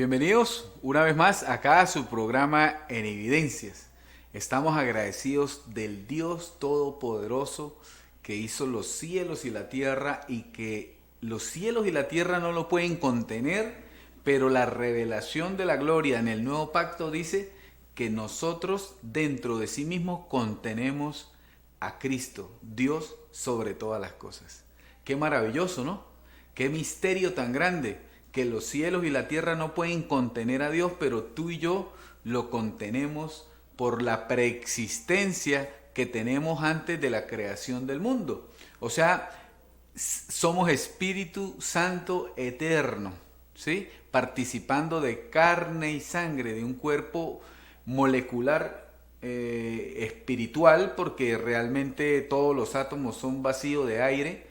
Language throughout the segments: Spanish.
Bienvenidos una vez más acá a su programa En Evidencias. Estamos agradecidos del Dios Todopoderoso que hizo los cielos y la tierra y que los cielos y la tierra no lo pueden contener, pero la revelación de la gloria en el nuevo pacto dice que nosotros dentro de sí mismos contenemos a Cristo, Dios sobre todas las cosas. Qué maravilloso, ¿no? Qué misterio tan grande, que los cielos y la tierra no pueden contener a Dios, pero tú y yo lo contenemos por la preexistencia que tenemos antes de la creación del mundo. O sea, somos Espíritu Santo eterno, ¿sí? Participando de carne y sangre, de un cuerpo molecular espiritual, porque realmente todos los átomos son vacíos de aire.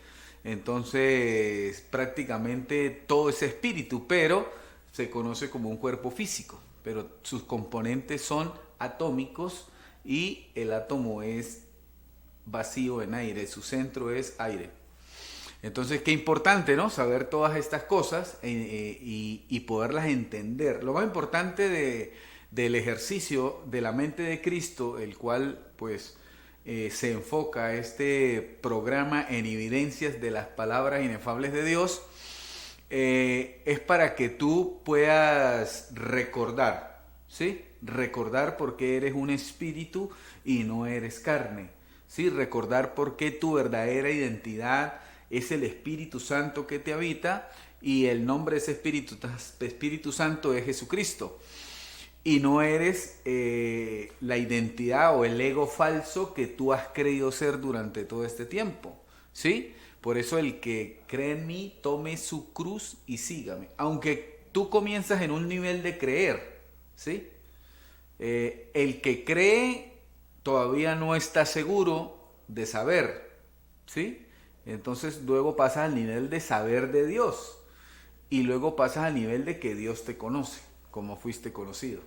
Entonces, prácticamente todo es espíritu, pero se conoce como un cuerpo físico. Pero sus componentes son atómicos y el átomo es vacío en aire, su centro es aire. Entonces, qué importante, ¿no? Saber todas estas cosas y poderlas entender. Lo más importante del ejercicio de la mente de Cristo, el cual, pues, se enfoca este programa en evidencias de las palabras inefables de Dios, es para que tú puedas recordar, ¿sí? Recordar por qué eres un espíritu y no eres carne, ¿sí? Recordar por qué tu verdadera identidad es el Espíritu Santo que te habita y el nombre de ese Espíritu Santo es Jesucristo. Y no eres la identidad o el ego falso que tú has creído ser durante todo este tiempo, ¿sí? Por eso el que cree en mí, tome su cruz y sígame. Aunque tú comienzas en un nivel de creer, ¿sí? El que cree todavía no está seguro de saber, ¿sí? Entonces luego pasas al nivel de saber de Dios y luego pasas al nivel de que Dios te conoce, como fuiste conocido.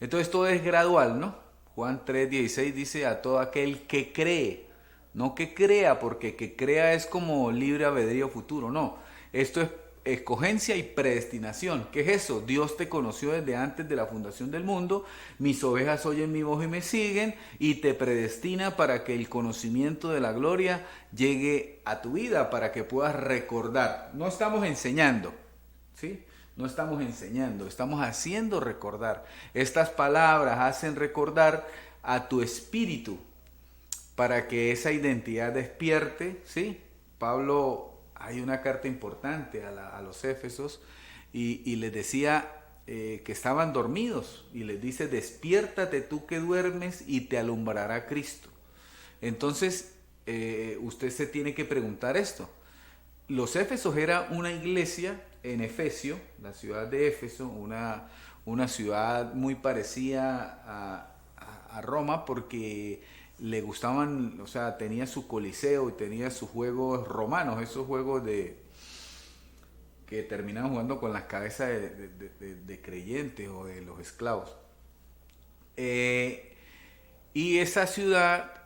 Entonces todo es gradual, ¿no? Juan 3:16 dice a todo aquel que cree, no que crea, porque que crea es como libre albedrío futuro, no. Esto es escogencia y predestinación. ¿Qué es eso? Dios te conoció desde antes de la fundación del mundo, mis ovejas oyen mi voz y me siguen, y te predestina para que el conocimiento de la gloria llegue a tu vida, para que puedas recordar. No estamos enseñando, ¿sí? No estamos enseñando, estamos haciendo recordar. Estas palabras hacen recordar a tu espíritu para que esa identidad despierte, ¿sí? Pablo, hay una carta importante a los Éfesos y les decía que estaban dormidos y les dice, despiértate tú que duermes y te alumbrará Cristo. Entonces, usted se tiene que preguntar esto. Los Éfesos era una iglesia en Efesio, la ciudad de Éfeso, una ciudad muy parecida a Roma porque le gustaban, o sea, tenía su coliseo y tenía sus juegos romanos, esos juegos que terminaban jugando con las cabezas de creyentes o de los esclavos. Y esa ciudad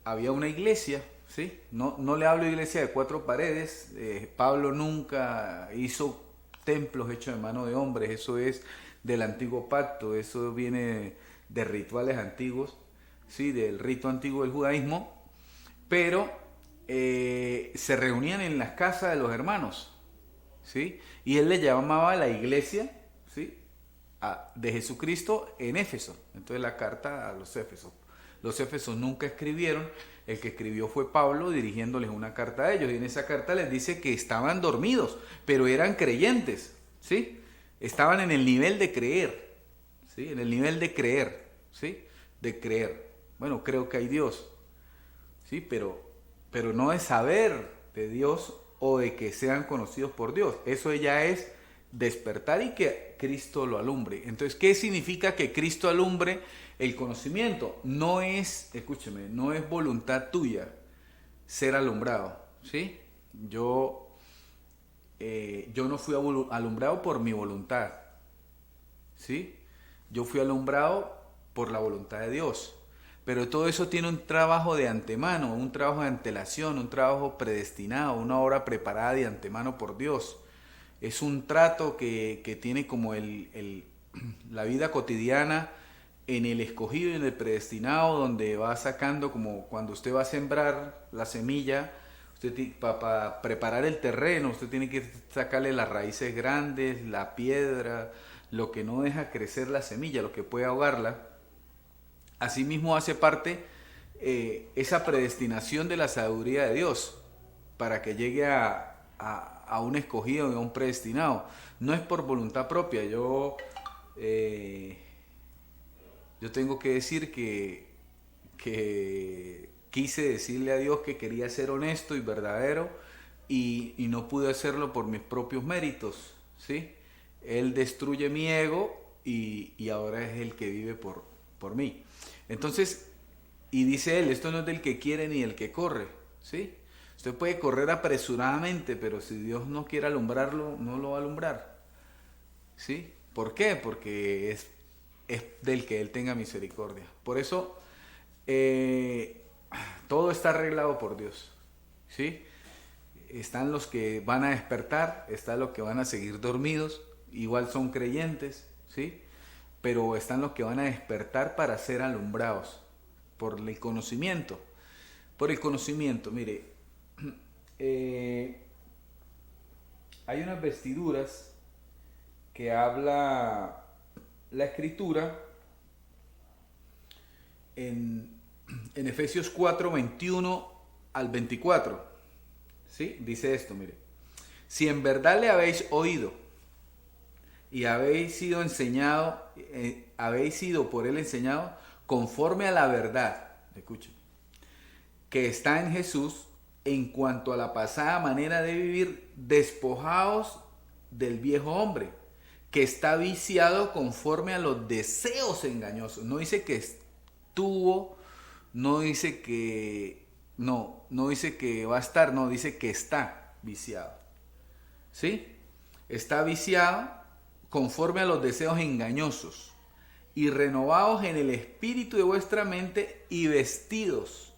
había una iglesia, ¿sí? No le hablo de iglesia de cuatro paredes. Pablo nunca hizo templos hechos de mano de hombres. Eso es del antiguo pacto. Eso viene de rituales antiguos, ¿sí? Del rito antiguo del judaísmo. Pero se reunían en las casas de los hermanos, ¿sí? Y él le llamaba la iglesia, ¿sí? De Jesucristo en Éfeso. Entonces la carta a los Éfesos. Los Éfesos nunca escribieron, el que escribió fue Pablo dirigiéndoles una carta a ellos y en esa carta les dice que estaban dormidos, pero eran creyentes, ¿sí? Estaban en el nivel de creer, ¿sí? En el nivel de creer, ¿sí? De creer. Bueno, creo que hay Dios, ¿sí? Pero no de saber de Dios o de que sean conocidos por Dios. Eso ya es despertar y que Cristo lo alumbre. Entonces, ¿qué significa que Cristo alumbre el conocimiento? No es, escúcheme, no es voluntad tuya ser alumbrado, ¿sí? Yo no fui alumbrado por mi voluntad, ¿sí? Yo fui alumbrado por la voluntad de Dios. Pero todo eso tiene un trabajo de antemano, un trabajo de antelación, un trabajo predestinado, una obra preparada de antemano por Dios. Es un trato que tiene como la vida cotidiana en el escogido y en el predestinado, donde va sacando, como cuando usted va a sembrar la semilla, para preparar el terreno, usted tiene que sacarle las raíces grandes, la piedra, lo que no deja crecer la semilla, lo que puede ahogarla. Asimismo hace parte esa predestinación de la sabiduría de Dios para que llegue a un escogido y a un predestinado. No es por voluntad propia. Yo tengo que decir que quise decirle a Dios que quería ser honesto y verdadero y no pude hacerlo por mis propios méritos, ¿sí? Él destruye mi ego y ahora es el que vive por mí. Entonces, y dice él, esto no es del que quiere ni del que corre, ¿sí? Usted puede correr apresuradamente, pero si Dios no quiere alumbrarlo, no lo va a alumbrar, ¿sí? ¿Por qué? Porque es del que Él tenga misericordia. Por eso, todo está arreglado por Dios, ¿sí? Están los que van a despertar, están los que van a seguir dormidos, igual son creyentes, ¿sí? Pero están los que van a despertar para ser alumbrados por el conocimiento. Por el conocimiento, mire, hay unas vestiduras que habla la Escritura en Efesios 4, 21 al 24. ¿Sí? Dice esto, mire. Si en verdad le habéis oído y habéis sido enseñado, habéis sido por él enseñado conforme a la verdad, escuchen, que está en Jesús, en cuanto a la pasada manera de vivir, despojaos del viejo hombre, que está viciado conforme a los deseos engañosos. No dice que estuvo, no dice que no dice que va a estar, no, dice que está viciado. ¿Sí? Está viciado conforme a los deseos engañosos y renovados en el espíritu de vuestra mente y vestidos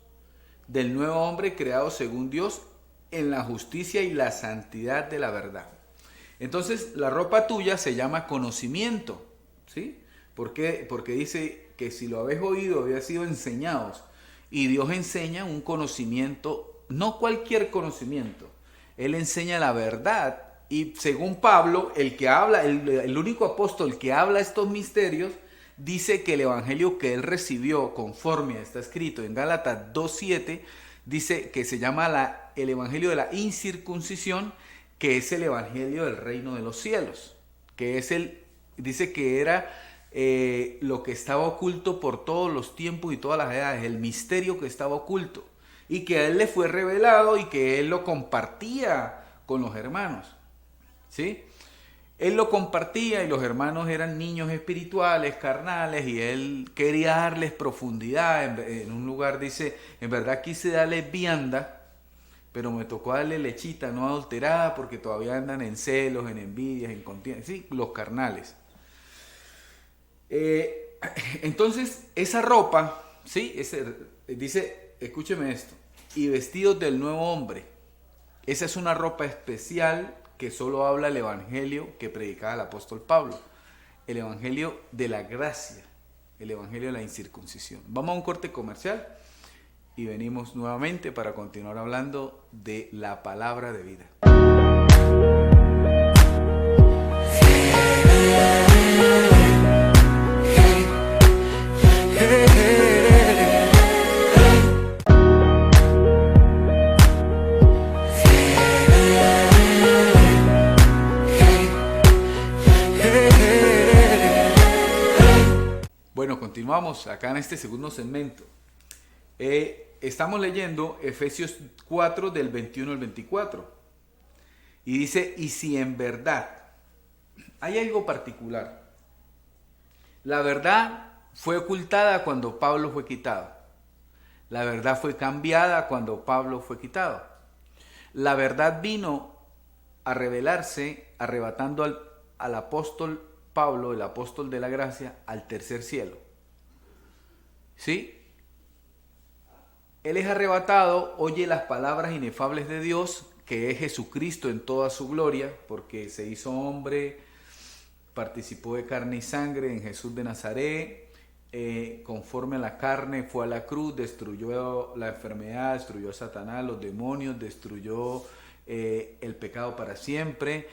del nuevo hombre creado según Dios en la justicia y la santidad de la verdad. Entonces, la ropa tuya se llama conocimiento, ¿sí? ¿Por qué? Porque dice que si lo habéis oído, habéis sido enseñados. Y Dios enseña un conocimiento, no cualquier conocimiento. Él enseña la verdad. Y según Pablo, el que habla, el único apóstol que habla estos misterios, dice que el evangelio que él recibió, conforme está escrito en Gálatas 2:7, dice que se llama el evangelio de la incircuncisión, que es el evangelio del reino de los cielos, que es dice que era lo que estaba oculto por todos los tiempos y todas las edades, el misterio que estaba oculto, y que a él le fue revelado y que él lo compartía con los hermanos, ¿sí? Él lo compartía y los hermanos eran niños espirituales, carnales, y él quería darles profundidad. En un lugar dice, en verdad quise darles vianda, pero me tocó darle lechita no adulterada porque todavía andan en celos, en envidias, en contiendas, sí, los carnales. Entonces, esa ropa, ¿sí? Dice, escúcheme esto, y vestidos del nuevo hombre. Esa es una ropa especial que solo habla el evangelio que predicaba el apóstol Pablo, el evangelio de la gracia, el evangelio de la incircuncisión. Vamos a un corte comercial y venimos nuevamente para continuar hablando de la palabra de vida. Bueno, continuamos acá en este segundo segmento. Estamos leyendo Efesios 4 del 21 al 24. Y dice, y si en verdad hay algo particular, la verdad fue ocultada cuando Pablo fue quitado. La verdad fue cambiada cuando Pablo fue quitado. La verdad vino a revelarse arrebatando al apóstol Pablo, el apóstol de la gracia, al tercer cielo. ¿Sí? Él es arrebatado, oye las palabras inefables de Dios que es Jesucristo en toda su gloria, porque se hizo hombre, participó de carne y sangre en Jesús de Nazaret, conforme a la carne fue a la cruz, destruyó la enfermedad, destruyó a Satanás, los demonios, destruyó el pecado para siempre,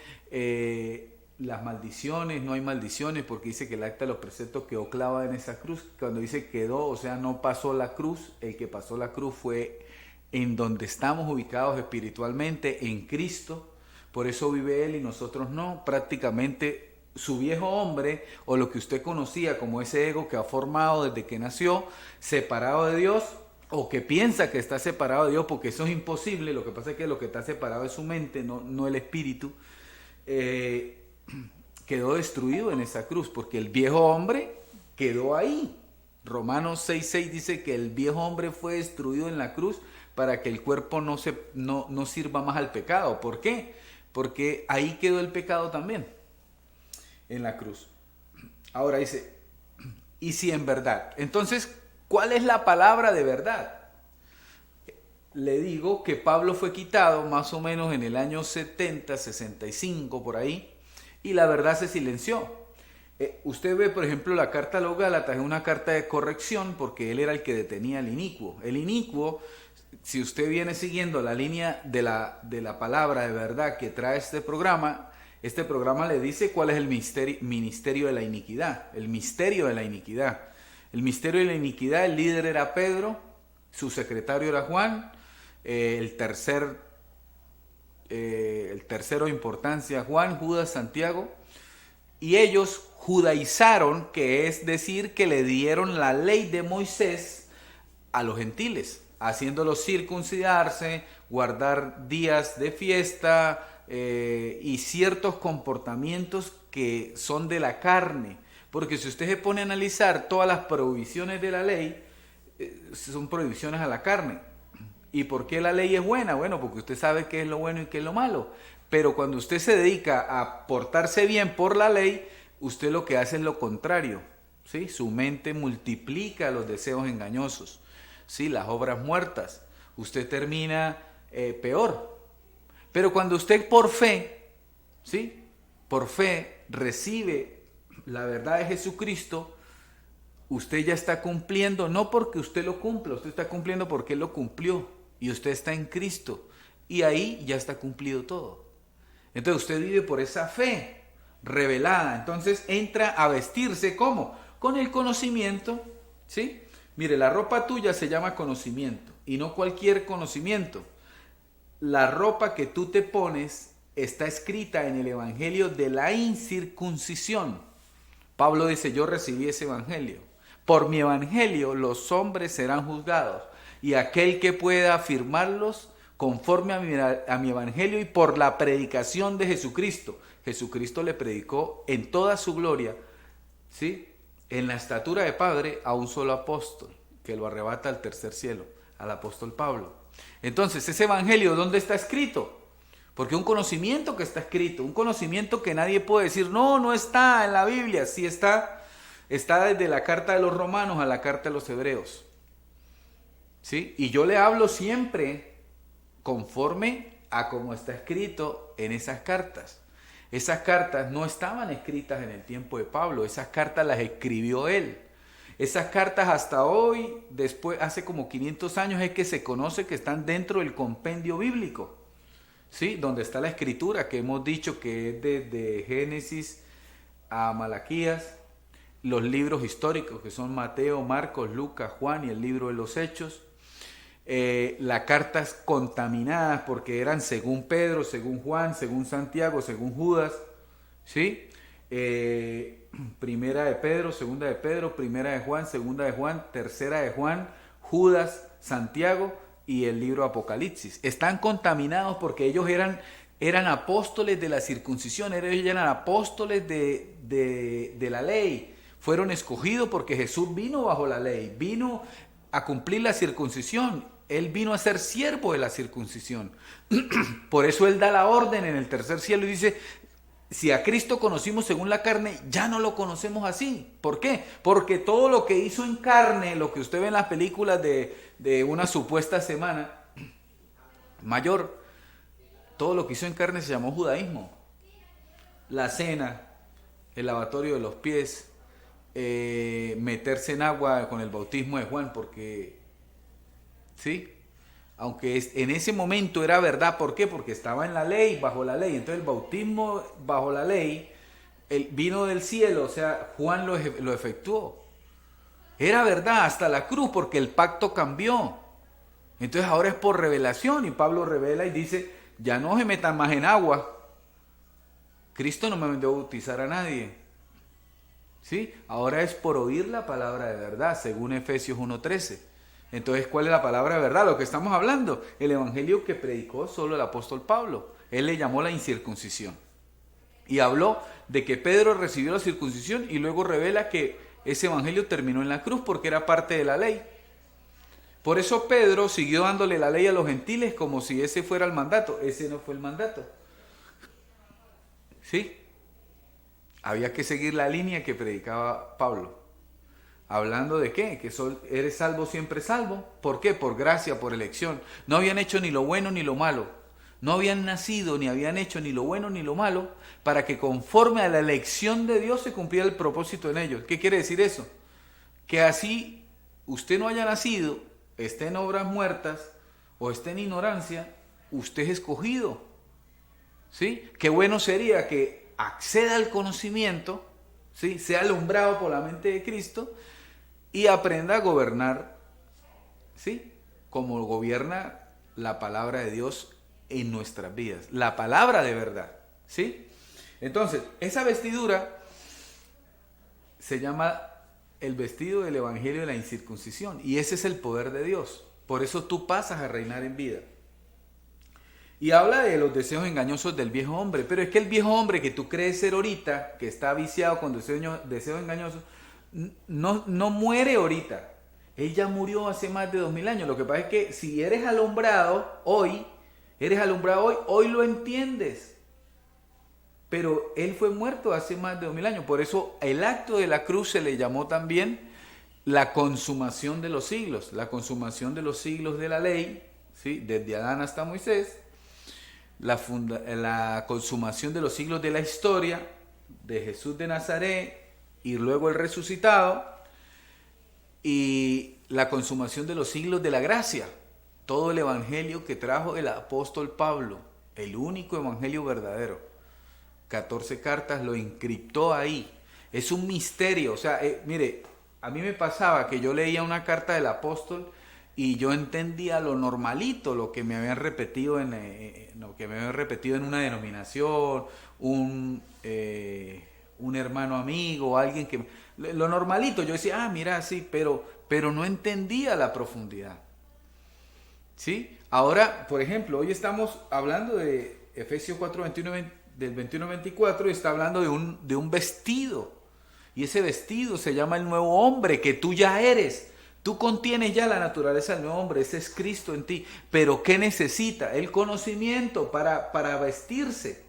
las maldiciones, no hay maldiciones porque dice que el acta de los preceptos quedó clavada en esa cruz. Cuando dice quedó, o sea, no pasó la cruz, el que pasó la cruz fue en donde estamos ubicados espiritualmente, en Cristo. Por eso vive Él y nosotros no. Prácticamente su viejo hombre, o lo que usted conocía como ese ego que ha formado desde que nació, separado de Dios, o que piensa que está separado de Dios, porque eso es imposible. Lo que pasa es que lo que está separado es su mente, no el espíritu. Quedó destruido en esa cruz, porque el viejo hombre quedó ahí. Romanos 6:6 dice que el viejo hombre fue destruido en la cruz para que el cuerpo no sirva más al pecado. ¿Por qué? Porque ahí quedó el pecado también, en la cruz. Ahora dice, y si en verdad. Entonces, ¿cuál es la palabra de verdad? Le digo que Pablo fue quitado más o menos en el año 70, 65 por ahí, y la verdad se silenció. Usted ve, por ejemplo, la carta a los Gálatas, es una carta de corrección porque él era el que detenía al inicuo. El inicuo, si usted viene siguiendo la línea de la palabra de verdad que trae este programa le dice cuál es el ministerio de la iniquidad. El misterio de la iniquidad. El misterio de la iniquidad, el líder era Pedro, su secretario era Juan, el tercero de importancia Juan, Judas, Santiago, y ellos judaizaron, que es decir, que le dieron la ley de Moisés a los gentiles, haciéndolos circuncidarse, guardar días de fiesta y ciertos comportamientos que son de la carne. Porque si usted se pone a analizar todas las prohibiciones de la ley, son prohibiciones a la carne. ¿Y por qué la ley es buena? Bueno, porque usted sabe qué es lo bueno y qué es lo malo. Pero cuando usted se dedica a portarse bien por la ley, usted lo que hace es lo contrario, ¿sí? Su mente multiplica los deseos engañosos, ¿sí? Las obras muertas. Usted termina peor. Pero cuando usted por fe, ¿sí? Por fe recibe la verdad de Jesucristo, usted ya está cumpliendo, no porque usted lo cumpla, usted está cumpliendo porque Él lo cumplió y usted está en Cristo y ahí ya está cumplido todo. Entonces usted vive por esa fe revelada. Entonces entra a vestirse ¿cómo? Con el conocimiento, ¿sí? Mire, la ropa tuya se llama conocimiento y no cualquier conocimiento. La ropa que tú te pones está escrita en el evangelio de la incircuncisión. Pablo dice, yo recibí ese evangelio. Por mi evangelio los hombres serán juzgados y aquel que pueda afirmarlos conforme a mi evangelio y por la predicación de Jesucristo. Jesucristo le predicó en toda su gloria, ¿sí? En la estatura de Padre a un solo apóstol, que lo arrebata al tercer cielo, al apóstol Pablo. Entonces, ese evangelio, ¿dónde está escrito? Porque un conocimiento que está escrito, un conocimiento que nadie puede decir, no está en la Biblia, sí está desde la carta de los Romanos a la carta de los Hebreos, ¿sí? Y yo le hablo siempre conforme a como está escrito en esas cartas. Esas cartas no estaban escritas en el tiempo de Pablo, esas cartas las escribió él. Esas cartas hasta hoy, después, hace como 500 años, es que se conoce que están dentro del compendio bíblico, ¿sí? Donde está la escritura que hemos dicho que es desde Génesis a Malaquías, los libros históricos que son Mateo, Marcos, Lucas, Juan y el libro de los Hechos. Las cartas contaminadas porque eran según Pedro, según Juan, según Santiago, según Judas, ¿sí? Primera de Pedro, segunda de Pedro, primera de Juan, segunda de Juan, tercera de Juan, Judas, Santiago y el libro Apocalipsis. Están contaminados porque ellos eran apóstoles de la circuncisión, ellos eran apóstoles de la ley. Fueron escogidos porque Jesús vino bajo la ley, vino a cumplir la circuncisión. Él vino a ser siervo de la circuncisión. Por eso Él da la orden en el tercer cielo y dice, si a Cristo conocimos según la carne, ya no lo conocemos así. ¿Por qué? Porque todo lo que hizo en carne, lo que usted ve en las películas de una supuesta semana mayor, todo lo que hizo en carne se llamó judaísmo. La cena, el lavatorio de los pies, meterse en agua con el bautismo de Juan, porque, ¿sí? Aunque en ese momento era verdad, ¿por qué? Porque estaba en la ley, bajo la ley. Entonces el bautismo bajo la ley, vino del cielo, o sea, Juan lo efectuó. Era verdad hasta la cruz, porque el pacto cambió. Entonces ahora es por revelación, y Pablo revela y dice, ya no se metan más en agua. Cristo no me mandó a bautizar a nadie. ¿Sí? Ahora es por oír la palabra de verdad, según Efesios 1:13. Entonces, ¿cuál es la palabra de verdad? Lo que estamos hablando, el evangelio que predicó solo el apóstol Pablo. Él le llamó la incircuncisión. Y habló de que Pedro recibió la circuncisión y luego revela que ese evangelio terminó en la cruz porque era parte de la ley. Por eso Pedro siguió dándole la ley a los gentiles como si ese fuera el mandato. Ese no fue el mandato. ¿Sí? Había que seguir la línea que predicaba Pablo. ¿Hablando de qué? Que eres salvo, siempre salvo. ¿Por qué? Por gracia, por elección. No habían hecho ni lo bueno ni lo malo. No habían nacido ni habían hecho ni lo bueno ni lo malo para que conforme a la elección de Dios se cumpliera el propósito en ellos. ¿Qué quiere decir eso? Que así usted no haya nacido, esté en obras muertas o esté en ignorancia, usted es escogido. ¿Sí? Qué bueno sería que acceda al conocimiento, ¿sí? Sea alumbrado por la mente de Cristo y aprenda a gobernar, ¿sí? Como gobierna la palabra de Dios en nuestras vidas, la palabra de verdad, ¿sí? Entonces, esa vestidura se llama el vestido del evangelio de la incircuncisión, y ese es el poder de Dios. Por eso tú pasas a reinar en vida. Y habla de los deseos engañosos del viejo hombre, pero es que el viejo hombre que tú crees ser ahorita, que está viciado con deseos engañosos, no muere ahorita. Él ya murió hace más de 2000 años. Lo que pasa es que si eres alumbrado hoy, hoy lo entiendes. Pero él fue muerto hace más de 2000 años. Por eso el acto de la cruz se le llamó también la consumación de los siglos. La consumación de los siglos de la ley, ¿sí? Desde Adán hasta Moisés. La consumación de los siglos de la historia de Jesús de Nazaret y luego el resucitado, y la consumación de los siglos de la gracia, todo el evangelio que trajo el apóstol Pablo, el único evangelio verdadero. 14 cartas lo encriptó ahí. Es un misterio. O sea, mire, a mí me pasaba que yo leía una carta del apóstol y yo entendía lo normalito, lo que me habían repetido en una denominación, un hermano amigo, alguien que... Lo normalito, yo decía, mira, sí, pero no entendía la profundidad. ¿Sí? Ahora, por ejemplo, hoy estamos hablando de Efesios 4:21, del 21-24, y está hablando de un vestido. Y ese vestido se llama el nuevo hombre, que tú ya eres. Tú contienes ya la naturaleza del nuevo hombre, ese es Cristo en ti. Pero ¿qué necesita? El conocimiento para vestirse.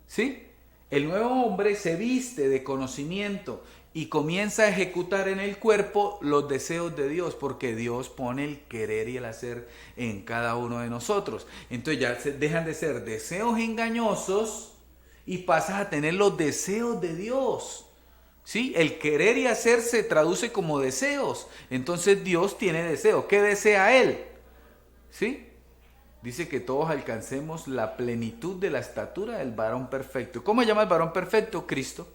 ¿Sí? El nuevo hombre se viste de conocimiento y comienza a ejecutar en el cuerpo los deseos de Dios, porque Dios pone el querer y el hacer en cada uno de nosotros. Entonces ya dejan de ser deseos engañosos y pasas a tener los deseos de Dios. ¿Sí? El querer y hacer se traduce como deseos. Entonces Dios tiene deseos. ¿Qué desea Él? ¿Sí? Dice que todos alcancemos la plenitud de la estatura del varón perfecto. ¿Cómo se llama el varón perfecto? Cristo.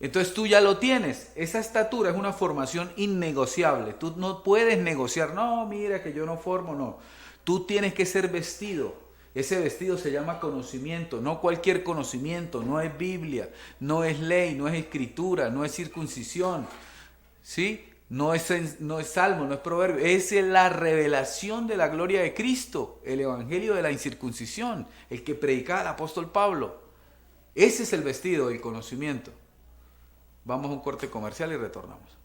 Entonces tú ya lo tienes. Esa estatura es una formación innegociable. Tú no puedes negociar. No, mira que yo no formo, no. Tú tienes que ser vestido. Ese vestido se llama conocimiento, no cualquier conocimiento, no es Biblia, no es ley, no es escritura, no es circuncisión, ¿sí? No es salmo, no es proverbio, es la revelación de la gloria de Cristo, el evangelio de la incircuncisión, el que predicaba el apóstol Pablo. Ese es el vestido, el conocimiento. Vamos a un corte comercial y retornamos.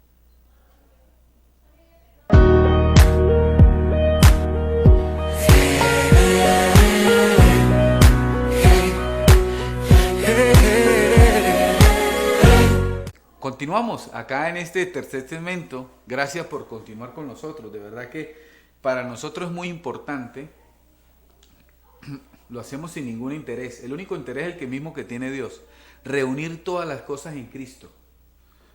Continuamos acá en este tercer segmento. Gracias por continuar con nosotros. De verdad que para nosotros es muy importante Lo hacemos sin ningún interés. El único interés es el mismo que tiene Dios. Reunir todas las cosas en Cristo.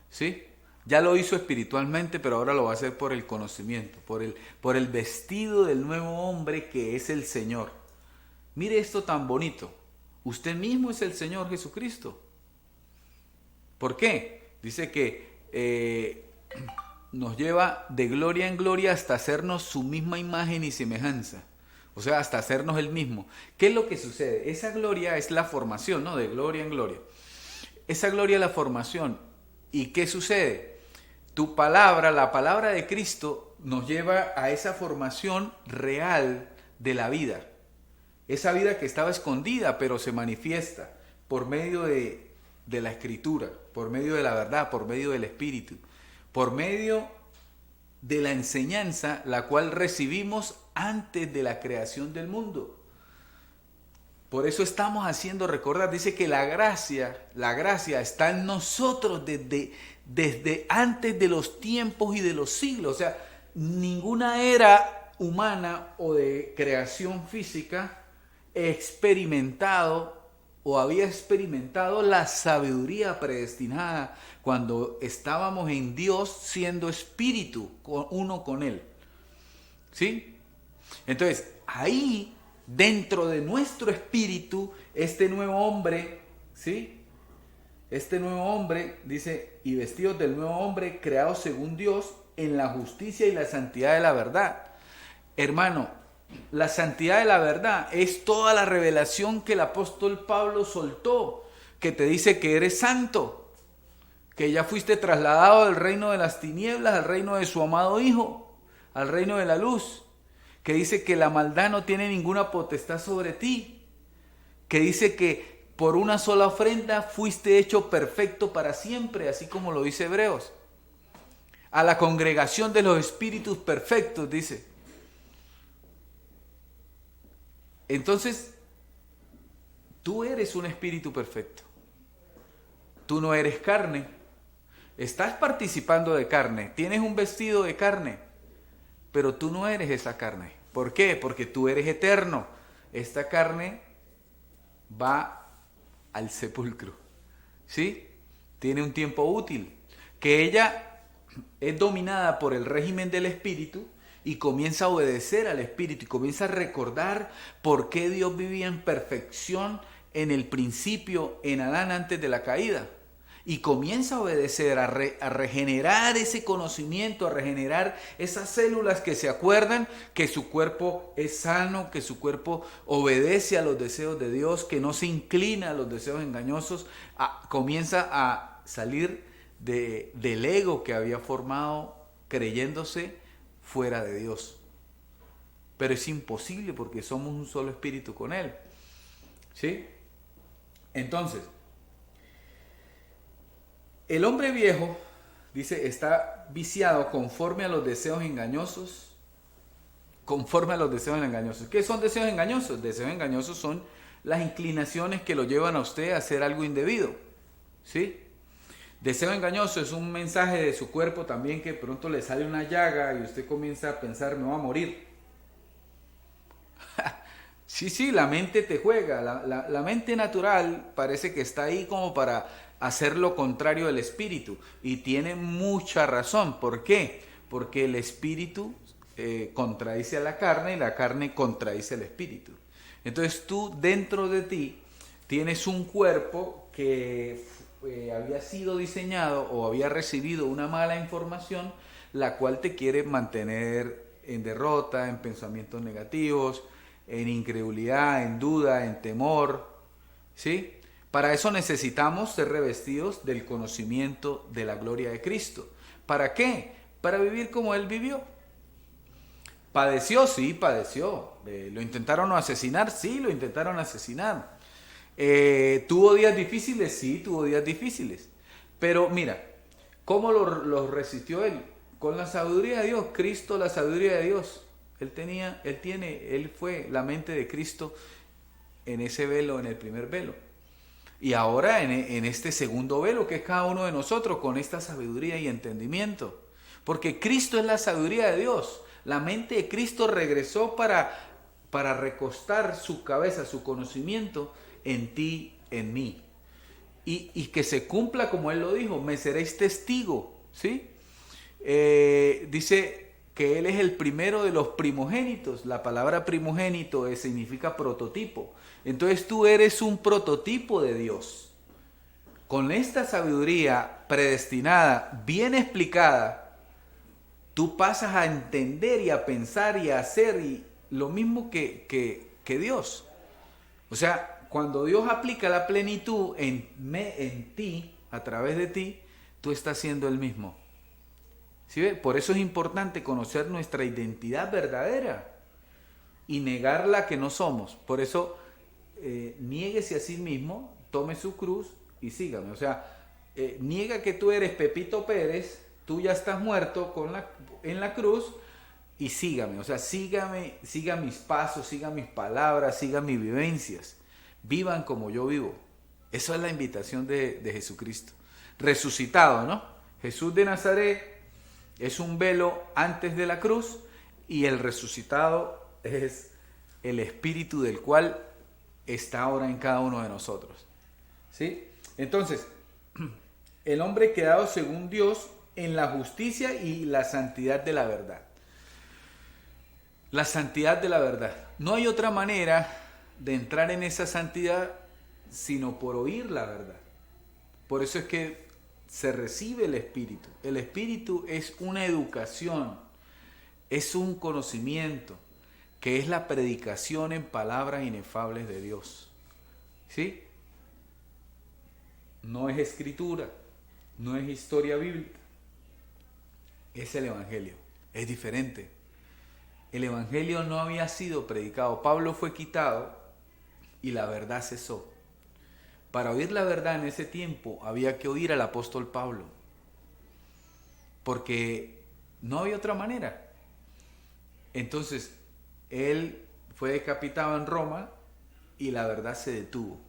¿Sí? Ya lo hizo espiritualmente, pero ahora lo va a hacer por el conocimiento, por el vestido del nuevo hombre que es el Señor. Mire esto tan bonito. Usted mismo es el Señor Jesucristo. ¿Por qué? Dice que nos lleva de gloria en gloria hasta hacernos su misma imagen y semejanza. O sea, hasta hacernos el mismo. ¿Qué es lo que sucede? Esa gloria es la formación, ¿no? De gloria en gloria. Esa gloria es la formación. ¿Y qué sucede? Tu palabra, la palabra de Cristo, nos lleva a esa formación real de la vida. Esa vida que estaba escondida, pero se manifiesta por medio de la Escritura, por medio de la verdad, por medio del Espíritu, por medio de la enseñanza, la cual recibimos antes de la creación del mundo. Por eso estamos haciendo recordar, dice que la gracia está en nosotros desde antes de los tiempos y de los siglos. O sea, ninguna era humana o de creación física había experimentado la sabiduría predestinada cuando estábamos en Dios siendo espíritu, uno con Él. ¿Sí? Entonces, ahí, dentro de nuestro espíritu, este nuevo hombre, ¿sí? Este nuevo hombre, dice, y vestidos del nuevo hombre, creados según Dios, en la justicia y la santidad de la verdad. Hermano, la santidad de la verdad es toda la revelación que el apóstol Pablo soltó, que te dice que eres santo, que ya fuiste trasladado del reino de las tinieblas al reino de su amado Hijo, al reino de la luz, que dice que la maldad no tiene ninguna potestad sobre ti, que dice que por una sola ofrenda fuiste hecho perfecto para siempre, así como lo dice Hebreos. A la congregación de los espíritus perfectos, dice. Entonces, tú eres un espíritu perfecto. Tú no eres carne. Estás participando de carne. Tienes un vestido de carne. Pero tú no eres esa carne. ¿Por qué? Porque tú eres eterno. Esta carne va al sepulcro. ¿Sí? Tiene un tiempo útil. Que ella es dominada por el régimen del espíritu y comienza a obedecer al espíritu y comienza a recordar por qué Dios vivía en perfección en el principio, en Adán antes de la caída. Y comienza a obedecer, a regenerar ese conocimiento, a regenerar esas células que se acuerdan que su cuerpo es sano, que su cuerpo obedece a los deseos de Dios, que no se inclina a los deseos engañosos. Comienza a salir del ego que había formado creyéndose fuera de Dios. Pero es imposible porque somos un solo espíritu con Él. ¿Sí? Entonces, el hombre viejo, dice, está viciado conforme a los deseos engañosos. Conforme a los deseos engañosos. ¿Qué son deseos engañosos? Deseos engañosos son las inclinaciones que lo llevan a usted a hacer algo indebido. ¿Sí? Deseo engañoso es un mensaje de su cuerpo también que pronto le sale una llaga y usted comienza a pensar, me voy a morir. Sí, la mente te juega. La mente natural parece que está ahí como para hacer lo contrario del espíritu. Y tiene mucha razón. ¿Por qué? Porque el espíritu contradice a la carne y la carne contradice al espíritu. Entonces tú dentro de ti tienes un cuerpo que había sido diseñado o había recibido una mala información, la cual te quiere mantener en derrota, en pensamientos negativos, en incredulidad, en duda, en temor, ¿sí? Para eso necesitamos ser revestidos del conocimiento de la gloria de Cristo. ¿Para qué? Para vivir como Él vivió. ¿Padeció? Sí, padeció. ¿Lo intentaron asesinar? Sí, lo intentaron asesinar. ¿Tuvo días difíciles? Sí, tuvo días difíciles. Pero mira, ¿cómo los resistió Él? Con la sabiduría de Dios. Cristo, la sabiduría de Dios. Él fue la mente de Cristo en ese velo, en el primer velo. Y ahora en este segundo velo, que es cada uno de nosotros, con esta sabiduría y entendimiento. Porque Cristo es la sabiduría de Dios. La mente de Cristo regresó para para recostar su cabeza, su conocimiento en ti, en mí. Y que se cumpla como Él lo dijo, me seréis testigo, ¿sí? Dice que Él es el primero de los primogénitos. La palabra primogénito significa prototipo. Entonces tú eres un prototipo de Dios. Con esta sabiduría predestinada, bien explicada, tú pasas a entender y a pensar y a hacer lo mismo que Dios. O sea, cuando Dios aplica la plenitud en ti, a través de ti, tú estás siendo el mismo. ¿Sí ve? Por eso es importante conocer nuestra identidad verdadera y negar la que no somos. Por eso, niéguese a sí mismo, tome su cruz y sígame. O sea, niega que tú eres Pepito Pérez, tú ya estás muerto en la cruz y sígame. O sea, sígame, siga mis pasos, siga mis palabras, siga mis vivencias. Vivan como yo vivo. Esa es la invitación de Jesucristo. Resucitado, ¿no? Jesús de Nazaret es un velo antes de la cruz y el resucitado es el espíritu del cual está ahora en cada uno de nosotros. ¿Sí? Entonces, el hombre creado según Dios en la justicia y la santidad de la verdad. La santidad de la verdad. No hay otra manera de entrar en esa santidad sino por oír la verdad. Por eso es que se recibe el Espíritu. El Espíritu es una educación, es un conocimiento, que es la predicación en palabras inefables de Dios. ¿Sí? No es escritura, no es historia bíblica, es el Evangelio, es diferente. El Evangelio no había sido predicado, Pablo fue quitado y la verdad cesó. Para oír la verdad en ese tiempo había que oír al apóstol Pablo, porque no había otra manera. Entonces, él fue decapitado en Roma y la verdad se detuvo.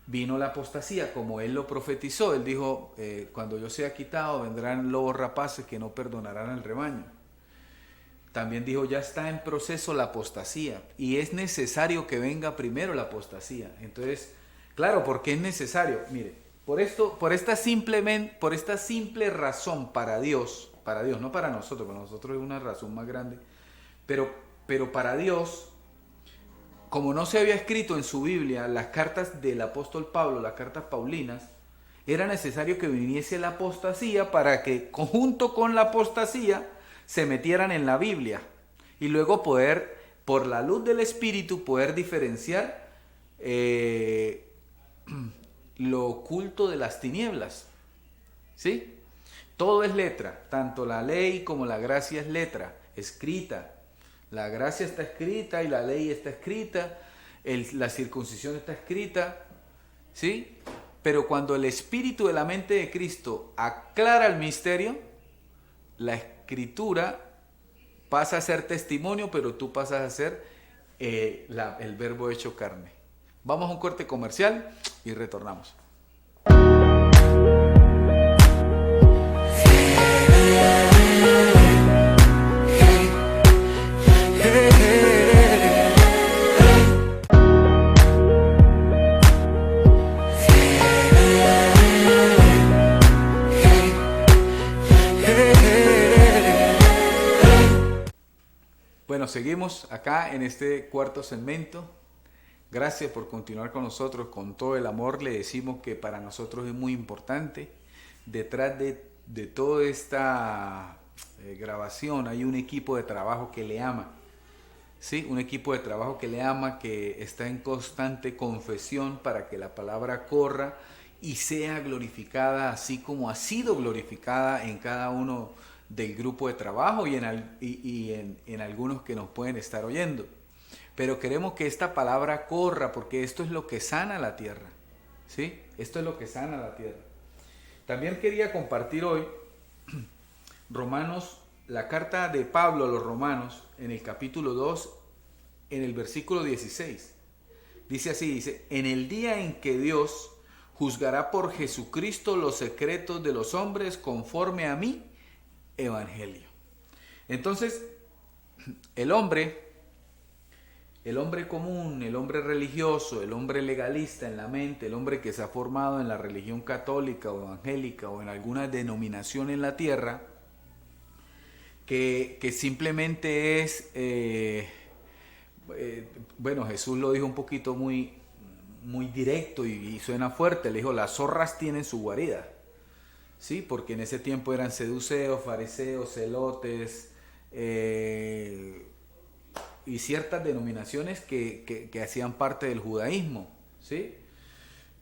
Vino la apostasía, como él lo profetizó. Él dijo, cuando yo sea quitado, vendrán lobos rapaces que no perdonarán al rebaño. También dijo, ya está en proceso la apostasía y es necesario que venga primero la apostasía. Entonces, claro, porque es necesario. Mire, por esta simple razón para Dios, no para nosotros es una razón más grande, pero para Dios, como no se había escrito en su Biblia las cartas del apóstol Pablo, las cartas paulinas, era necesario que viniese la apostasía para que, junto con la apostasía, se metieran en la Biblia y luego poder, por la luz del Espíritu, poder diferenciar lo oculto de las tinieblas. ¿Sí? Todo es letra, tanto la ley como la gracia es letra, escrita. La gracia está escrita y la ley está escrita, la circuncisión está escrita, ¿sí? Pero cuando el Espíritu de la mente de Cristo aclara el misterio, la escritura pasa a ser testimonio, pero tú pasas a ser el verbo hecho carne. Vamos a un corte comercial y retornamos. Bueno, seguimos acá en este cuarto segmento. Gracias por continuar con nosotros. Con todo el amor le decimos que para nosotros es muy importante. Detrás de toda esta grabación hay un equipo de trabajo que le ama. ¿Sí? Un equipo de trabajo que le ama, que está en constante confesión para que la palabra corra y sea glorificada así como ha sido glorificada en cada uno del grupo de trabajo y en algunos que nos pueden estar oyendo. Pero queremos que esta palabra corra porque esto es lo que sana la tierra. ¿Sí? Esto es lo que sana la tierra. También quería compartir hoy Romanos, la carta de Pablo a los Romanos, en el capítulo 2, en el versículo 16. Dice así, dice, en el día en que Dios juzgará por Jesucristo los secretos de los hombres conforme a mi evangelio. Entonces, el hombre El hombre común, el hombre religioso, el hombre legalista en la mente, el hombre que se ha formado en la religión católica o evangélica o en alguna denominación en la tierra, que simplemente es, bueno, Jesús lo dijo un poquito muy directo y suena fuerte, le dijo, las zorras tienen su guarida, ¿sí? Porque en ese tiempo eran seduceos, fariseos, celotes, y ciertas denominaciones que hacían parte del judaísmo, ¿sí?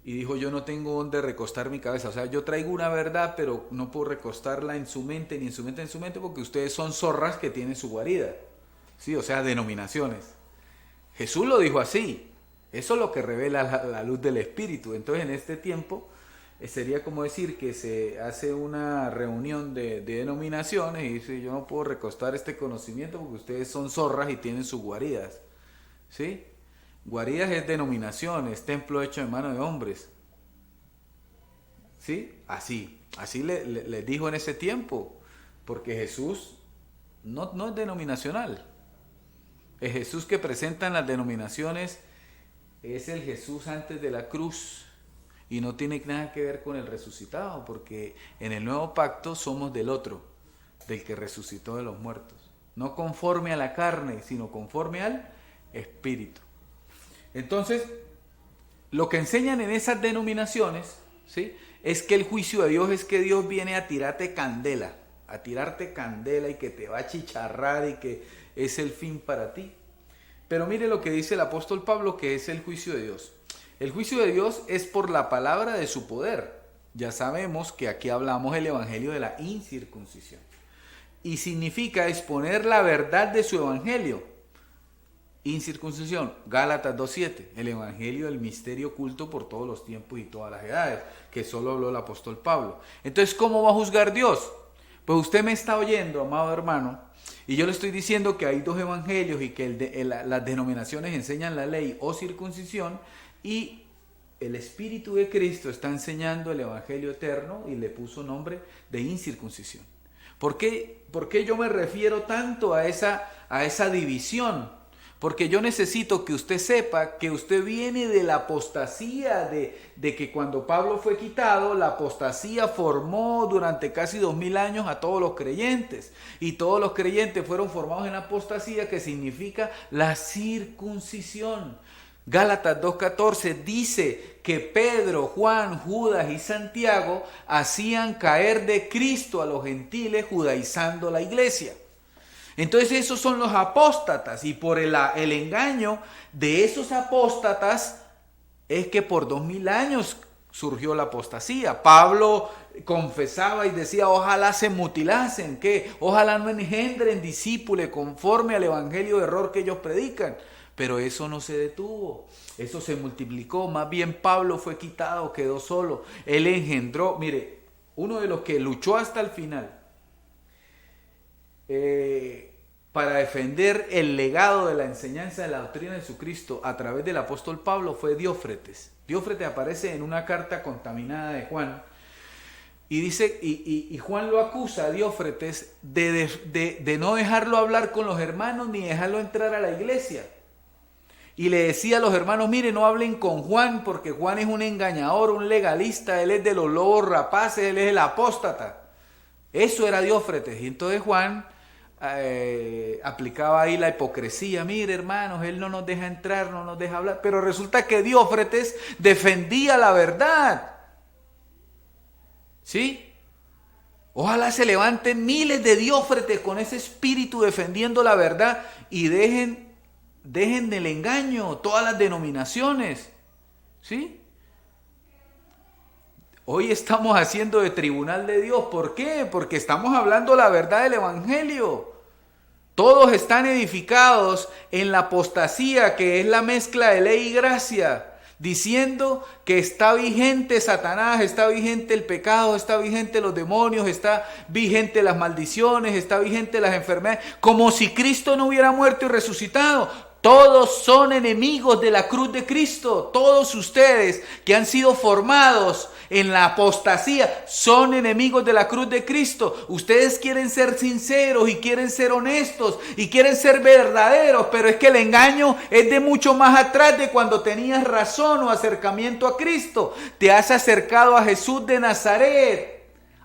Y dijo, yo no tengo donde recostar mi cabeza, o sea, yo traigo una verdad, pero no puedo recostarla en su mente, ni en su mente, porque ustedes son zorras que tienen su guarida, ¿sí? O sea, denominaciones. Jesús lo dijo así, eso es lo que revela la luz del Espíritu. Entonces, en este tiempo, sería como decir que se hace una reunión de denominaciones y dice, yo no puedo recostar este conocimiento porque ustedes son zorras y tienen sus guaridas, ¿sí? Guaridas es denominaciones, templo hecho en mano de hombres, ¿sí? Así les dijo en ese tiempo, porque Jesús no es denominacional. El Jesús que presentan las denominaciones es el Jesús antes de la cruz y no tiene nada que ver con el resucitado, porque en el nuevo pacto somos del otro, del que resucitó de los muertos, no conforme a la carne, sino conforme al Espíritu. Entonces, lo que enseñan en esas denominaciones, ¿sí?, es que el juicio de Dios es que Dios viene a tirarte candela, y que te va a chicharrar y que es el fin para ti. Pero mire lo que dice el apóstol Pablo, que es el juicio de Dios. El juicio de Dios es por la palabra de su poder. Ya sabemos que aquí hablamos el evangelio de la incircuncisión. Y significa exponer la verdad de su evangelio. Incircuncisión, Gálatas 2:7, el evangelio del misterio oculto por todos los tiempos y todas las edades, que solo habló el apóstol Pablo. Entonces, ¿cómo va a juzgar Dios? Pues usted me está oyendo, amado hermano, y yo le estoy diciendo que hay dos evangelios y que las denominaciones enseñan la ley o circuncisión, y el Espíritu de Cristo está enseñando el evangelio eterno y le puso nombre de incircuncisión. ¿Por qué yo me refiero tanto a esa división? Porque yo necesito que usted sepa que usted viene de la apostasía, de que cuando Pablo fue quitado, la apostasía formó durante casi 2000 años a todos los creyentes. Y todos los creyentes fueron formados en la apostasía, que significa la circuncisión. Gálatas 2:14 dice que Pedro, Juan, Judas y Santiago hacían caer de Cristo a los gentiles, judaizando la iglesia. Entonces esos son los apóstatas, y por el engaño de esos apóstatas es que por 2000 años surgió la apostasía. Pablo confesaba y decía, ojalá se mutilasen, que ojalá no engendren discípulos conforme al evangelio de error que ellos predican. Pero eso no se detuvo, eso se multiplicó. Más bien Pablo fue quitado, quedó solo. Él engendró, mire, uno de los que luchó hasta el final para defender el legado de la enseñanza de la doctrina de Jesucristo a través del apóstol Pablo fue Diófretes. Diófretes aparece en una carta contaminada de Juan y dice, y Juan lo acusa a Diófretes de no dejarlo hablar con los hermanos ni dejarlo entrar a la iglesia. Y le decía a los hermanos, mire, no hablen con Juan porque Juan es un engañador, un legalista, él es de los lobos rapaces, él es el apóstata. Eso era Diófretes. Y entonces Juan aplicaba ahí la hipocresía. Mire, hermanos, él no nos deja entrar, no nos deja hablar. Pero resulta que Diófretes defendía la verdad. ¿Sí? Ojalá se levanten miles de Diófretes con ese espíritu defendiendo la verdad y dejen del engaño todas las denominaciones. ¿Sí? Hoy estamos haciendo de tribunal de Dios. ¿Por qué? Porque estamos hablando la verdad del evangelio. Todos están edificados en la apostasía, que es la mezcla de ley y gracia, diciendo que está vigente Satanás, está vigente el pecado, está vigente los demonios, está vigente las maldiciones, está vigente las enfermedades, como si Cristo no hubiera muerto y resucitado. Todos son enemigos de la cruz de Cristo. Todos ustedes que han sido formados en la apostasía son enemigos de la cruz de Cristo. Ustedes quieren ser sinceros y quieren ser honestos y quieren ser verdaderos, pero es que el engaño es de mucho más atrás de cuando tenías razón o acercamiento a Cristo. Te has acercado a Jesús de Nazaret,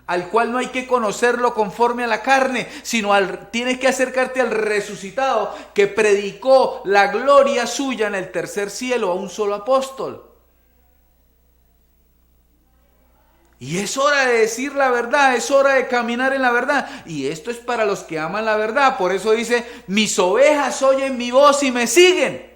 al cual no hay que conocerlo conforme a la carne, sino tienes que acercarte al resucitado que predicó la gloria suya en el tercer cielo a un solo apóstol. Y es hora de decir la verdad, es hora de caminar en la verdad. Y esto es para los que aman la verdad. Por eso dice, mis ovejas oyen mi voz y me siguen.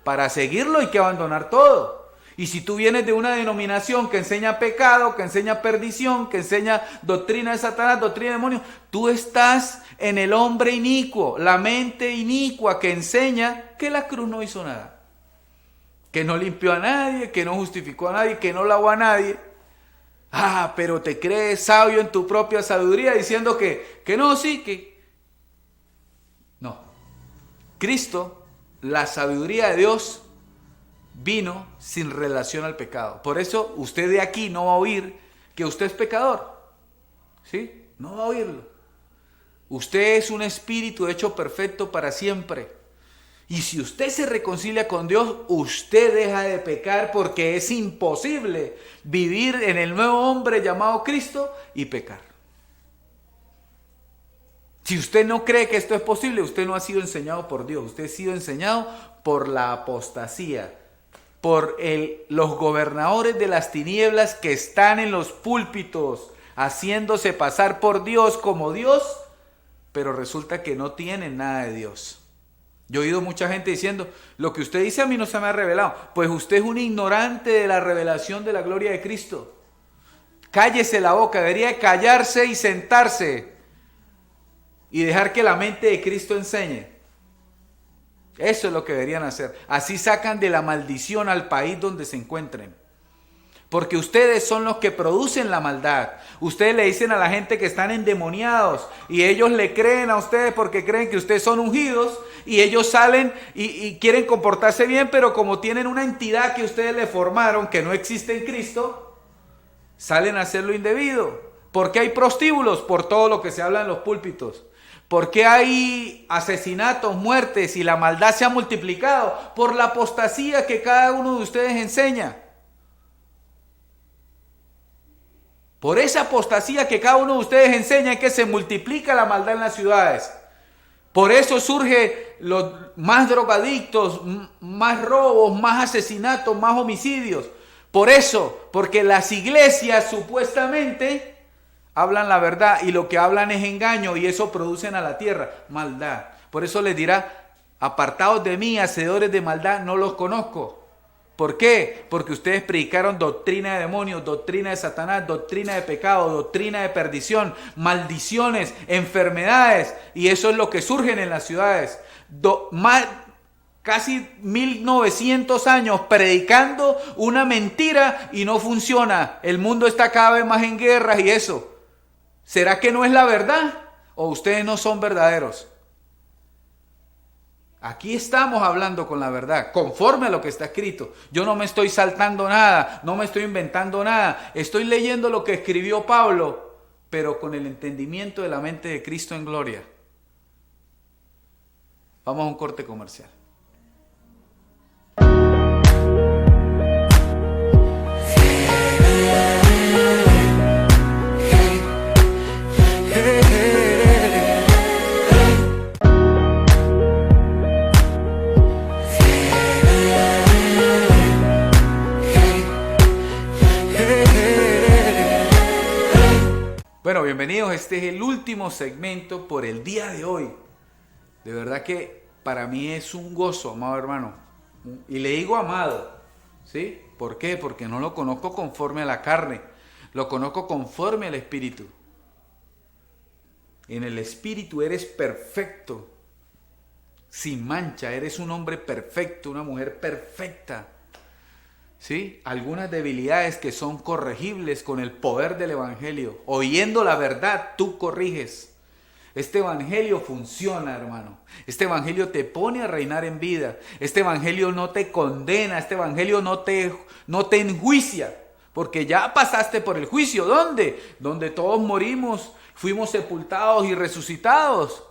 Para seguirlo hay que abandonar todo. Y si tú vienes de una denominación que enseña pecado, que enseña perdición, que enseña doctrina de Satanás, doctrina de demonios, tú estás en el hombre inicuo, la mente inicua que enseña que la cruz no hizo nada, que no limpió a nadie, que no justificó a nadie, que no lavó a nadie. Pero te crees sabio en tu propia sabiduría diciendo que no, sí, que... No. Cristo, la sabiduría de Dios, vino sin relación al pecado. Por eso usted de aquí no va a oír que usted es pecador. ¿Sí? No va a oírlo. Usted es un espíritu hecho perfecto para siempre. Y si usted se reconcilia con Dios, usted deja de pecar, porque es imposible vivir en el nuevo hombre llamado Cristo y pecar. Si usted no cree que esto es posible, usted no ha sido enseñado por Dios. Usted ha sido enseñado por la apostasía, por los gobernadores de las tinieblas que están en los púlpitos haciéndose pasar por Dios como Dios, pero resulta que no tienen nada de Dios. Yo he oído mucha gente diciendo, lo que usted dice a mí no se me ha revelado. Pues usted es un ignorante de la revelación de la gloria de Cristo. Cállese la boca, debería callarse y sentarse y dejar que la mente de Cristo enseñe. Eso es lo que deberían hacer. Así sacan de la maldición al país donde se encuentren. Porque ustedes son los que producen la maldad. Ustedes le dicen a la gente que están endemoniados y ellos le creen a ustedes porque creen que ustedes son ungidos, y ellos salen y quieren comportarse bien, pero como tienen una entidad que ustedes le formaron que no existe en Cristo, salen a hacer lo indebido. ¿Por qué hay prostíbulos? Por todo lo que se habla en los púlpitos. ¿Por qué hay asesinatos, muertes y la maldad se ha multiplicado? Por la apostasía que cada uno de ustedes enseña. Por esa apostasía que cada uno de ustedes enseña es que se multiplica la maldad en las ciudades. Por eso surge los más drogadictos, más robos, más asesinatos, más homicidios. Por eso, porque las iglesias supuestamente hablan la verdad y lo que hablan es engaño, y eso producen a la tierra maldad. Por eso les dirá, apartados de mí, hacedores de maldad, no los conozco. ¿Por qué? Porque ustedes predicaron doctrina de demonios, doctrina de Satanás, doctrina de pecado, doctrina de perdición, maldiciones, enfermedades, y eso es lo que surgen en las ciudades. Casi 1900 años predicando una mentira y no funciona. El mundo está cada vez más en guerras y eso. ¿Será que no es la verdad? ¿O ustedes no son verdaderos? Aquí estamos hablando con la verdad, conforme a lo que está escrito. Yo no me estoy saltando nada, no me estoy inventando nada. Estoy leyendo lo que escribió Pablo, pero con el entendimiento de la mente de Cristo en gloria. Vamos a un corte comercial. Bueno, bienvenidos. Este es el último segmento por el día de hoy. De verdad que para mí es un gozo, amado hermano. Y le digo amado, ¿sí? ¿Por qué? Porque no lo conozco conforme a la carne, lo conozco conforme al Espíritu. En el Espíritu eres perfecto, sin mancha, eres un hombre perfecto, una mujer perfecta. ¿Sí? Algunas debilidades que son corregibles con el poder del Evangelio. Oyendo la verdad, tú corriges. Este evangelio funciona, hermano. Este evangelio te pone a reinar en vida. Este evangelio no te condena. Este evangelio no te enjuicia. Porque ya pasaste por el juicio. ¿Dónde? Donde todos morimos, fuimos sepultados y resucitados.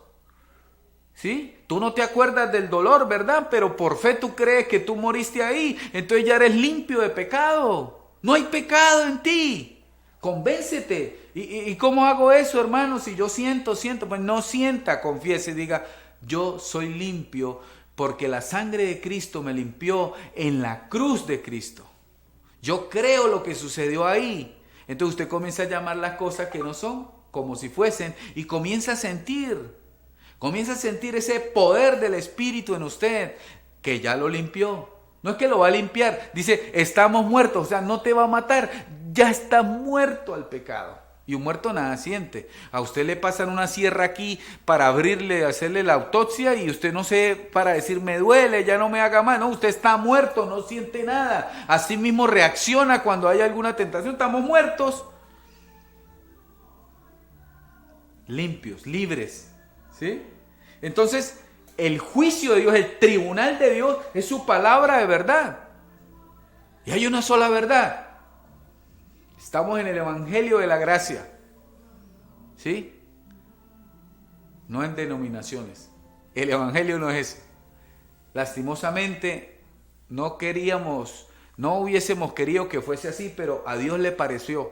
¿Sí? Tú no te acuerdas del dolor, ¿verdad? Pero por fe tú crees que tú moriste ahí. Entonces ya eres limpio de pecado. No hay pecado en ti. Convéncete. ¿Y cómo hago eso, hermano? Si yo siento, pues no sienta, confiese y diga, yo soy limpio porque la sangre de Cristo me limpió en la cruz de Cristo. Yo creo lo que sucedió ahí. Entonces usted comienza a llamar las cosas que no son como si fuesen y comienza a sentir ese poder del Espíritu en usted que ya lo limpió. No es que lo va a limpiar, dice, estamos muertos, o sea, no te va a matar, ya está muerto al pecado. Y un muerto nada siente. A usted le pasan una sierra aquí para abrirle, hacerle la autopsia y usted no sé, para decir me duele, ya no me haga más. No, usted está muerto, no siente nada. Así mismo reacciona cuando hay alguna tentación, estamos muertos. Limpios, libres. ¿Sí? Entonces, el juicio de Dios, el tribunal de Dios es su palabra de verdad. Y hay una sola verdad. Estamos en el evangelio de la gracia. ¿Sí? No en denominaciones. El evangelio no es ese. Lastimosamente, no hubiésemos querido que fuese así, pero a Dios le pareció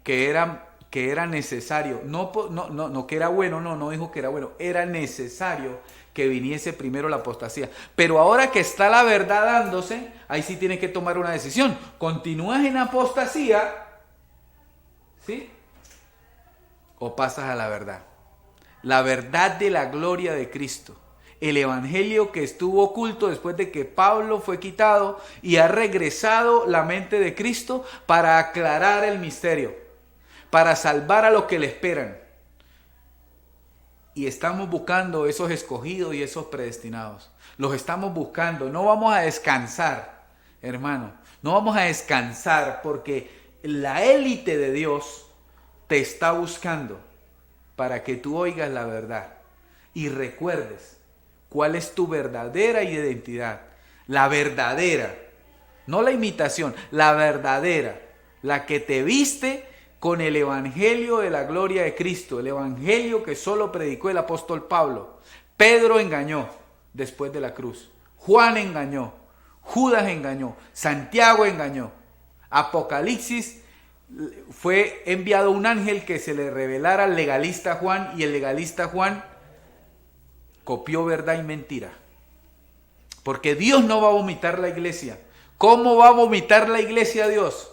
que era necesario. No que era bueno, no dijo que era bueno. Era necesario que viniese primero la apostasía. Pero ahora que está la verdad dándose, ahí sí tienes que tomar una decisión. ¿Continúas en apostasía? ¿Sí? ¿O pasas a la verdad? La verdad de la gloria de Cristo. El evangelio que estuvo oculto después de que Pablo fue quitado y ha regresado la mente de Cristo para aclarar el misterio, para salvar a los que le esperan. Y estamos buscando esos escogidos y esos predestinados. Los estamos buscando. No vamos a descansar, hermano. No vamos a descansar porque la élite de Dios te está buscando para que tú oigas la verdad y recuerdes cuál es tu verdadera identidad. La verdadera, no la imitación, la verdadera, la que te viste con el evangelio de la gloria de Cristo, el evangelio que solo predicó el apóstol Pablo. Pedro engañó después de la cruz, Juan engañó, Judas engañó, Santiago engañó. Apocalipsis fue enviado un ángel que se le revelara al legalista Juan y el legalista Juan copió verdad y mentira. Porque Dios no va a vomitar la iglesia. ¿Cómo va a vomitar la iglesia a Dios?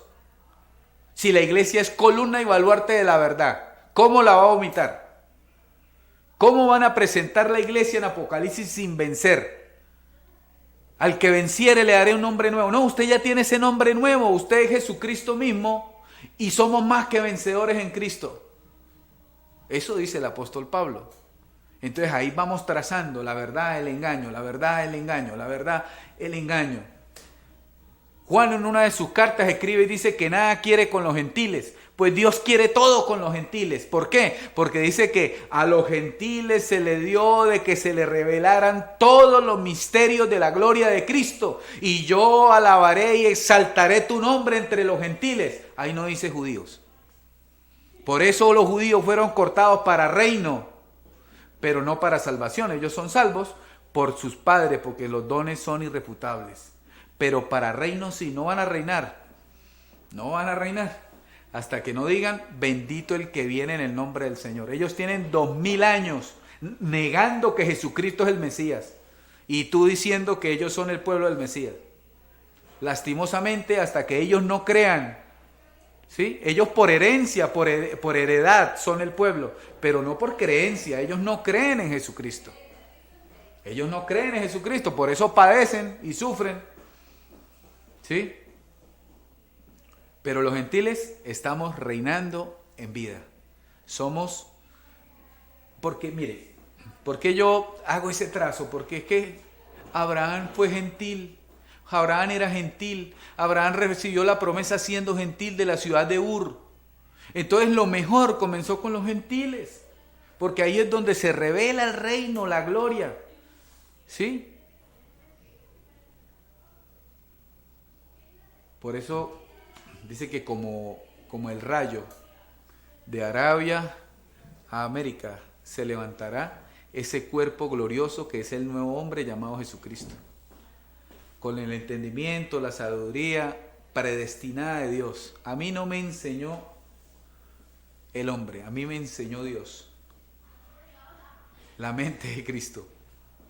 Si la iglesia es columna y baluarte de la verdad, ¿cómo la va a vomitar? ¿Cómo van a presentar la iglesia en Apocalipsis sin vencer? Al que venciere le daré un nombre nuevo. No, usted ya tiene ese nombre nuevo. Usted es Jesucristo mismo y somos más que vencedores en Cristo. Eso dice el apóstol Pablo. Entonces ahí vamos trazando la verdad, el engaño, la verdad, el engaño, la verdad, el engaño. Juan en una de sus cartas escribe y dice que nada quiere con los gentiles. Pues Dios quiere todo con los gentiles. ¿Por qué? Porque dice que a los gentiles se le dio de que se le revelaran todos los misterios de la gloria de Cristo. Y yo alabaré y exaltaré tu nombre entre los gentiles. Ahí no dice judíos. Por eso los judíos fueron cortados para reino, pero no para salvación. Ellos son salvos por sus padres, porque los dones son irrefutables. Pero para reino sí, no van a reinar. No van a reinar. Hasta que no digan, bendito el que viene en el nombre del Señor. Ellos tienen 2000 años negando que Jesucristo es el Mesías. Y tú diciendo que ellos son el pueblo del Mesías. Lastimosamente, hasta que ellos no crean, ¿sí? Ellos por herencia, por heredad son el pueblo, pero no por creencia. Ellos no creen en Jesucristo. Ellos no creen en Jesucristo, por eso padecen y sufren. ¿Sí? Pero los gentiles estamos reinando en vida. Somos, porque mire, ¿por qué yo hago ese trazo? Porque es que Abraham fue gentil. Abraham era gentil. Abraham recibió la promesa siendo gentil de la ciudad de Ur. Entonces lo mejor comenzó con los gentiles. porque ahí es donde se revela el reino, la gloria. ¿Sí? Por eso dice que como el rayo de Arabia a América se levantará ese cuerpo glorioso que es el nuevo hombre llamado Jesucristo. Con el entendimiento, la sabiduría predestinada de Dios. A mí no me enseñó el hombre, a mí me enseñó Dios. La mente de Cristo.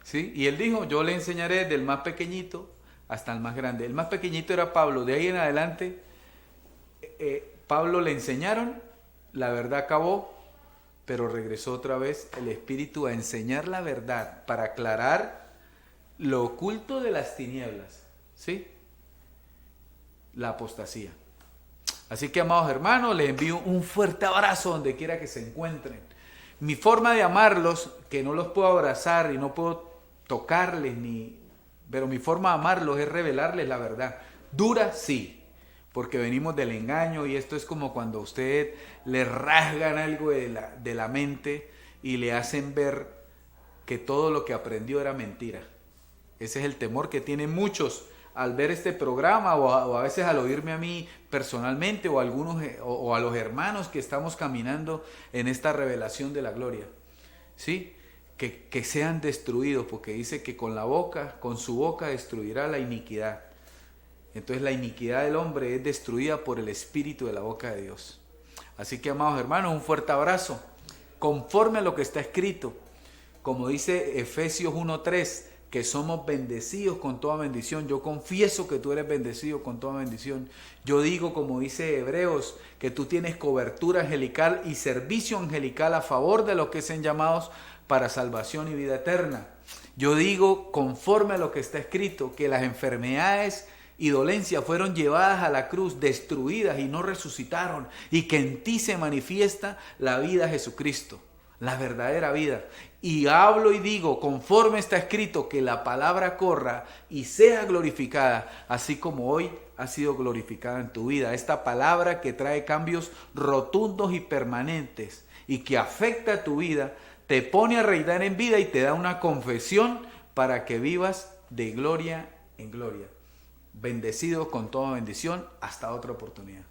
¿Sí? Y él dijo, yo le enseñaré desde el más pequeñito hasta el más grande. El más pequeñito era Pablo. De ahí en adelante, Pablo le enseñaron, la verdad acabó, pero regresó otra vez el Espíritu a enseñar la verdad para aclarar lo oculto de las tinieblas, ¿sí? La apostasía. Así que, amados hermanos, les envío un fuerte abrazo donde quiera que se encuentren. Mi forma de amarlos, que no los puedo abrazar y no puedo tocarles, pero mi forma de amarlos es revelarles la verdad. Dura, sí, porque venimos del engaño y esto es como cuando a usted le rasgan algo de la mente y le hacen ver que todo lo que aprendió era mentira. Ese es el temor que tienen muchos al ver este programa o a veces al oírme a mí personalmente o a algunos o a los hermanos que estamos caminando en esta revelación de la gloria. ¿Sí? Que sean destruidos, porque dice que con su boca destruirá la iniquidad. Entonces la iniquidad del hombre es destruida por el espíritu de la boca de Dios. Así que, amados hermanos, un fuerte abrazo. Conforme a lo que está escrito, como dice Efesios 1:3, que somos bendecidos con toda bendición. Yo confieso que tú eres bendecido con toda bendición. Yo digo, como dice Hebreos, que tú tienes cobertura angelical y servicio angelical a favor de los que sean llamados para salvación y vida eterna. Yo digo, conforme a lo que está escrito, que las enfermedades y dolencias fueron llevadas a la cruz, destruidas y no resucitaron, y que en ti se manifiesta la vida de Jesucristo, la verdadera vida. Y hablo y digo, conforme está escrito, que la palabra corra y sea glorificada, así como hoy ha sido glorificada en tu vida. Esta palabra que trae cambios rotundos y permanentes y que afecta a tu vida, te pone a reinar en vida y te da una confesión para que vivas de gloria en gloria. Bendecido con toda bendición. Hasta otra oportunidad.